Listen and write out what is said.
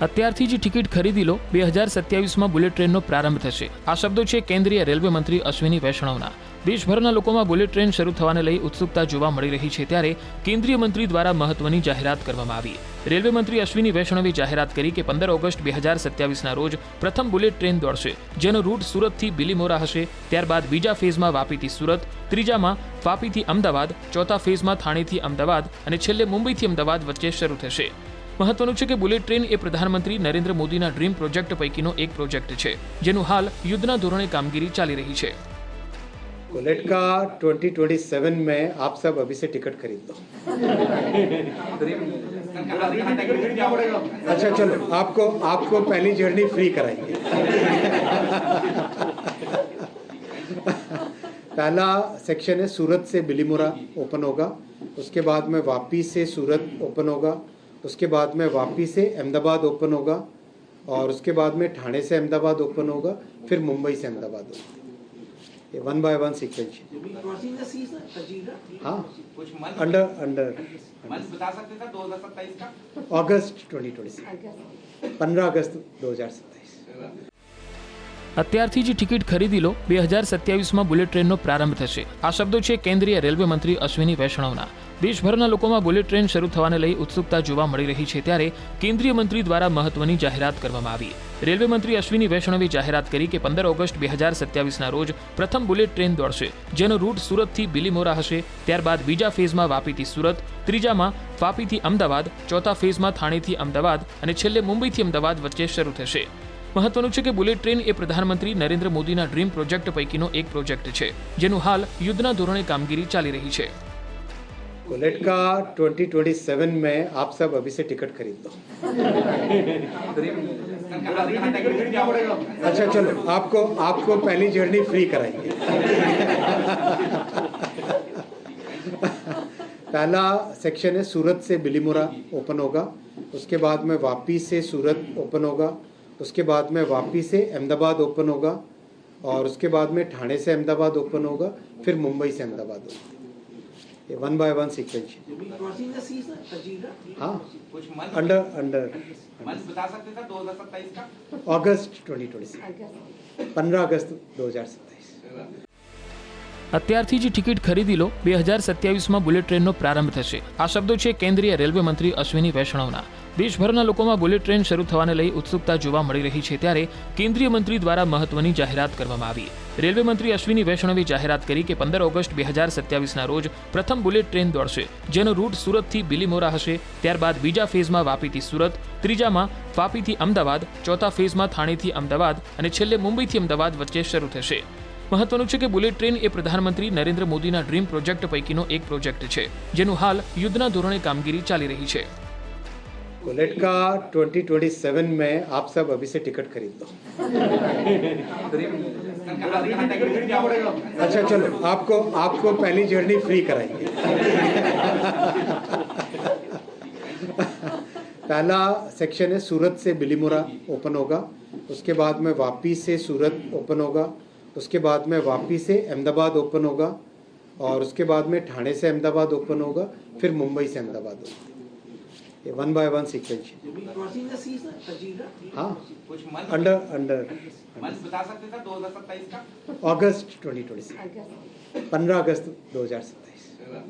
અત્યારથી જ ટિકિટ ખરીદી લો 2027માં બુલેટ ટ્રેનનો પ્રારંભ થશે। આ શબ્દો છે કેન્દ્રીય રેલવે મંત્રી અશ્વિની વૈષ્ણવના। દેશભરના લોકોમાં બુલેટ ટ્રેન શરૂ થવાને લઈ ઉત્સુકતા જોવા મળી રહી છે, ત્યારે કેન્દ્રીય મંત્રી દ્વારા મહત્વની જાહેરાત કરવામાં આવી। રેલવે મંત્રી અશ્વિની વૈષ્ણવે જાહેરાત કરી કે 15 ઓગસ્ટ 2027ના રોજ પ્રથમ બુલેટ ટ્રેન દોડશે, જેનો રૂટ સુરતથી બિલીમોરા હશે। ત્યારબાદ બીજા ફેઝમાં વાપીથી સુરત, ત્રીજામાં વાપીથી અમદાવાદ, ચોથા ફેઝમાં થાણેથી અમદાવાદ અને છેલ્લે મુંબઈથી અમદાવાદ વચ્ચે શરૂ થશે। મહત્વનું છે કે બુલેટ ટ્રેન એ પ્રધાનમંત્રી નરેન્દ્ર મોદીના ડ્રીમ પ્રોજેક્ટ પૈકીનો એક પ્રોજેક્ટ છે, જેનું હાલ યુદ્ધના ધોરણે કામગીરી ચાલી રહી છે। बुलेट का 2027 में आप सब अभी से टिकट खरीद दो। अच्छा चलो, आपको पहली जर्नी फ्री कराएंगे। पहला सेक्शन है सूरत से बिलीमोरा ओपन होगा, उसके बाद में वापी से सूरत ओपन होगा, उसके बाद में वापी से अहमदाबाद ओपन होगा और उसके बाद में ठाणे से अहमदाबाद ओपन होगा, फिर मुंबई से अहमदाबाद होगा। ये 1 by 1 सीक्वेंस। हाँ, अंडर बता सकते थे 2027 का अगस्त 2026, 15 अगस्त 2027। અત્યારથી જ ટિકિટ ખરીદી લો 2027માં બુલેટ ટ્રેનનો પ્રારંભ થશે। આ શબ્દો છે કેન્દ્રીય રેલવે મંત્રી અશ્વિની વૈષ્ણવના। દેશભરના લોકોમાં બુલેટ ટ્રેન શરૂ થવાને લઈ ઉત્સુકતા જોવા મળી રહી છે, ત્યારે કેન્દ્રીય મંત્રી દ્વારા મહત્વની જાહેરાત કરવામાં આવી। રેલવે મંત્રી અશ્વિની વૈષ્ણવે જાહેરાત કરી કે 15 ઓગસ્ટ 2027ના રોજ પ્રથમ બુલેટ ટ્રેન દોડશે, જેનો રૂટ સુરતથી બિલીમોરા હશે। ત્યારબાદ બીજા ફેઝમાં વાપીથી સુરત, ત્રીજામાં વાપીથી અમદાવાદ, ચોથા ફેઝમાં થાણેથી અમદાવાદ અને છેલ્લે મુંબઈથી અમદાવાદ વચ્ચે શરૂ થશે। મહત્વનું છે કે બુલેટ ટ્રેન એ પ્રધાનમંત્રી નરેન્દ્ર મોદીના ડ્રીમ પ્રોજેક્ટ પૈકીનો એક પ્રોજેક્ટ છે, જેનું હાલ યુદ્ધના ધોરણે કામગીરી ચાલી રહી છે। बुलेट का 2027 में आप सब अभी से टिकट खरीद दो। अच्छा चलो, आपको पहली जर्नी फ्री कराएंगे। पहला सेक्शन है सूरत से बिलीमोरा ओपन होगा, उसके बाद में वापी से सूरत ओपन होगा, उसके बाद में वापी से अहमदाबाद ओपन होगा और उसके बाद में ठाणे से अहमदाबाद ओपन होगा, फिर मुंबई से अहमदाबाद होगा। ये 1 by 1 सीक्वेंस। हाँ, अंडर बता सकते थे 2027 का अगस्त 2026, 15 अगस्त 2027। અત્યારથી જ ટિકિટ ખરીદી લો 2027માં બુલેટ ટ્રેનનો પ્રારંભ થશે। આ શબ્દો છે કેન્દ્રીય રેલવે મંત્રી અશ્વિની વૈષ્ણવના। દેશભરના લોકોમાં બુલેટ ટ્રેન શરૂ થવાને લઈ ઉત્સુકતા જોવા મળી રહી છે, ત્યારે કેન્દ્રીય મંત્રી દ્વારા મહત્વની જાહેરાત કરવામાં આવી। રેલવે મંત્રી અશ્વિની વૈષ્ણવે જાહેરાત કરી કે 15 ઓગસ્ટ 2027ના રોજ પ્રથમ બુલેટ ટ્રેન દોડશે, જેનો રૂટ સુરતથી બિલીમોરા હશે। ત્યારબાદ બીજા ફેઝમાં વાપીથી સુરત, ત્રીજામાં વાપીથી અમદાવાદ, ચોથા ફેઝમાં થાણેથી અમદાવાદ અને છેલ્લે મુંબઈથી અમદાવાદ વચ્ચે શરૂ થશે। મહત્વનું છે કે બુલેટ ટ્રેન એ પ્રધાનમંત્રી નરેન્દ્ર મોદીના ડ્રીમ પ્રોજેક્ટ પૈકીનો એક પ્રોજેક્ટ છે, જેનું હાલ યુદ્ધના ધોરણે કામગીરી ચાલી રહી છે। बुलेट का 2027 में आप सब अभी से टिकट खरीद दो। अच्छा चलो, आपको पहली जर्नी फ्री कराएंगे। पहला सेक्शन है सूरत से बिलीमोरा ओपन होगा, उसके बाद में वापी से सूरत ओपन होगा, उसके बाद में वापी से अहमदाबाद ओपन होगा और उसके बाद में ठाणे से अहमदाबाद ओपन होगा, फिर मुंबई से अहमदाबाद होगा। ये 1 by 1 सीक्वेंस। हाँ, अंडर बता सकते थे 2027 का अगस्त 2026, 15 अगस्त 2027।